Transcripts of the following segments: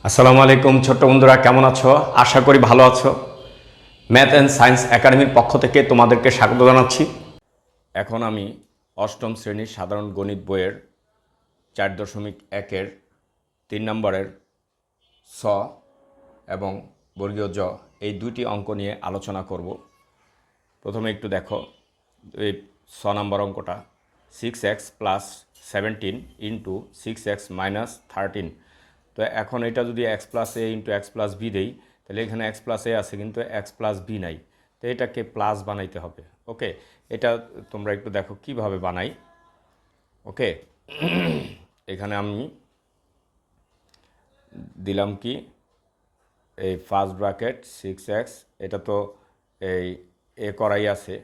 আসসালামু আলাইকুম ছোট্ট বন্ধুরা, কেমন আছো? আশা করি ভালো আছো। ম্যাথ অ্যান্ড সায়েন্স একাডেমির পক্ষ থেকে তোমাদেরকে স্বাগত জানাচ্ছি। এখন আমি অষ্টম শ্রেণীর সাধারণ গণিত বইয়ের 4.1-এর 3 নম্বরের স এবং বর্গীয় জ এই দুইটি অঙ্ক নিয়ে আলোচনা করব। প্রথমে একটু দেখো এই নম্বর অঙ্কটা 6x + 17 ইন্টু 6x - 13। তো এখন এটা যদি x + a into x + b দেই, তাহলে এখানে x + a আছে কিন্তু x + b নাই, তো এটাকে প্লাস বানাইতে হবে। ওকে, এটা তোমরা একটু দেখো কিভাবে বানাই। ওকে, এখানে আমি দিলাম কি এই ফার্স্ট ব্র্যাকেট 6x, এটা তো এই এ করাই আছে,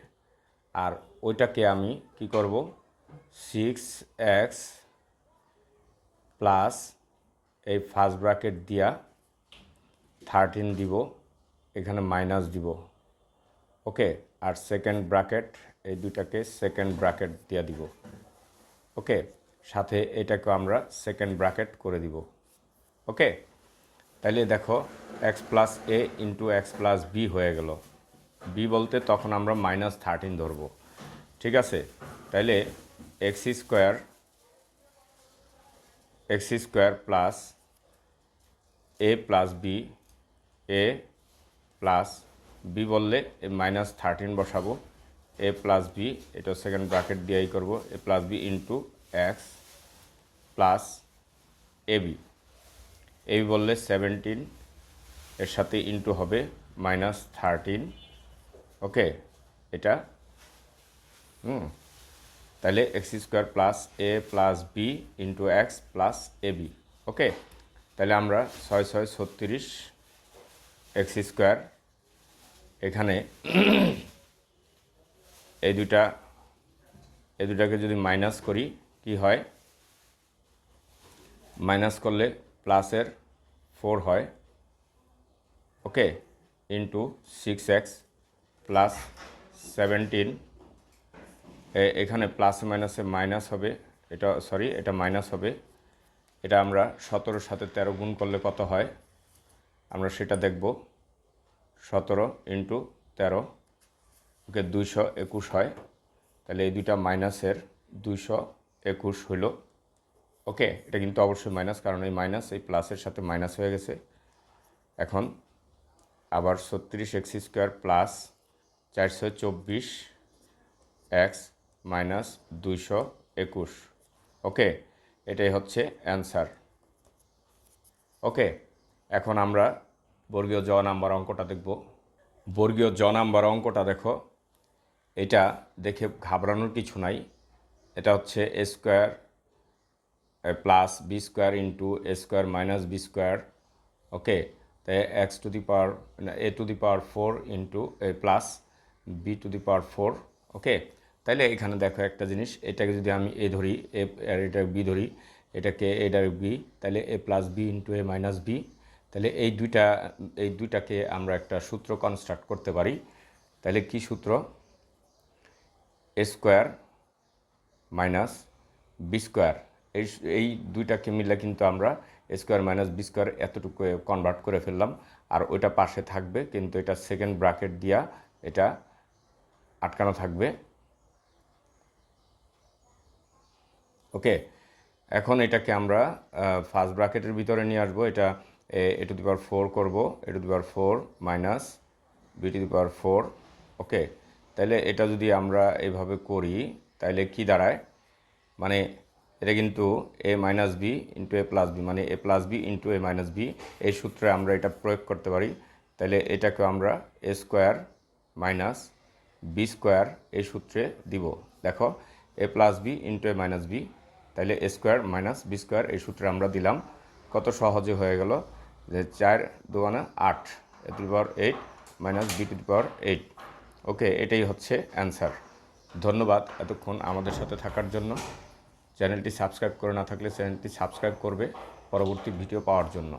আর ওইটাকে আমি কি করব 6x প্লাস এই ফার্স্ট ব্র্যাকেট দিয়া 13 দিব, এখানে মাইনাস দিব। ওকে, আর সেকেন্ড ব্র্যাকেট এই দুইটাকে সেকেন্ড ব্র্যাকেট দিয়া দিব। ওকে, সাথে এটাকে আমরা সেকেন্ড ব্র্যাকেট করে দিব। ওকে, তাইলে দেখো x + a into x + b হয়ে গেল। b বলতে তখন আমরা -13 ধরব। ঠিক আছে, তাইলে x² plus a plus B, a plus B বললে -13 বসাবো, a প্লাস বি এটা সেকেন্ড ব্র্যাকেট দিয়েই করব, a plus B into x plus AB, AB বললে 17, এর সাথে ইন্টু হবে -13। ওকে, এটা তাহলে x² plus a plus B into x plus AB. Okay, তাহলে আমরা 6 6 36 x², এখানে এই দুটাকে যদি মাইনাস করি কি হয়, মাইনাস করলে প্লাসের 4 হয়। ওকে, ইন্টু 6x প্লাস 17, এখানে প্লাসে মাইনাসে মাইনাস হবে, এটা সরি এটা মাইনাস হবে। এটা আমরা 17-র সাথে 13 গুণ করলে কত হয় আমরা সেটা দেখব। 17 ইন্টু 13, ওকে 221 হয়। তাহলে এই দুইটা মাইনাসের 221 হইল। ওকে, এটা কিন্তু অবশ্যই মাইনাস, কারণ এই মাইনাস এই প্লাসের সাথে মাইনাস হয়ে গেছে। এখন আবার 36x² প্লাস 424 x মাইনাস 221। ওকে, এটাই হচ্ছে অ্যান্সার। ওকে, এখন আমরা বর্গীয় জ নাম্বার অঙ্কটা দেখব। বর্গীয় জ নাম্বার অঙ্কটা দেখো, এটা দেখে ঘাবড়ানোর কিছু নাই। এটা হচ্ছে a² plus b² into a² minus b²। ওকে, তাই a⁴ ইন্টু প্লাস b⁴। ওকে, তাইলে এখানে দেখো একটা জিনিস, এটাকে যদি আমি এ ধরি, এ আর এটা বি ধরি, এটাকে এ ডাইরেক্ট বি, তাহলে a plus B into a minus B. তাহলে এই দুইটাকে আমরা একটা সূত্র কনস্ট্রাক্ট করতে পারি। তাহলে কি সূত্র? a² মাইনাস b², এই দুইটাকে মিলে কিন্তু আমরা a² মাইনাস b² এতটুকু কনভার্ট করে ফেললাম, আর ওইটা পাশে থাকবে, কিন্তু এটা সেকেন্ড ব্র্যাকেট দিয়া এটা আটকানো থাকবে। ওকে, এখন এটাকে আমরা ফার্স্ট ব্র্যাকেটের ভিতরে নিয়ে আসবো। এটা a⁴ করব, a⁴ মাইনাস b⁴। ওকে, তাহলে এটা যদি আমরা এভাবে করি তাহলে কি দাঁড়ায়, মানে এটা কিন্তু a minus B into a plus B, মানে a plus B into a minus B, এই সূত্রে আমরা এটা প্রয়োগ করতে পারি। তাহলে এটাকে আমরা a² মাইনাস b² এই সূত্রে দিব। দেখো a plus B into a minus B, তাহলে a² মাইনাস b² এই সূত্রে আমরা দিলাম। কত সহজে হয়ে গেল যে 4 2 8 a⁴ মাইনাস b⁴। ওকে, এটাই হচ্ছে অ্যান্সার। ধন্যবাদ এতক্ষণ আমাদের সাথে থাকার জন্য। চ্যানেলটি সাবস্ক্রাইব করে না থাকলে চ্যানেলটি সাবস্ক্রাইব করবে পরবর্তী ভিডিও পাওয়ার জন্য।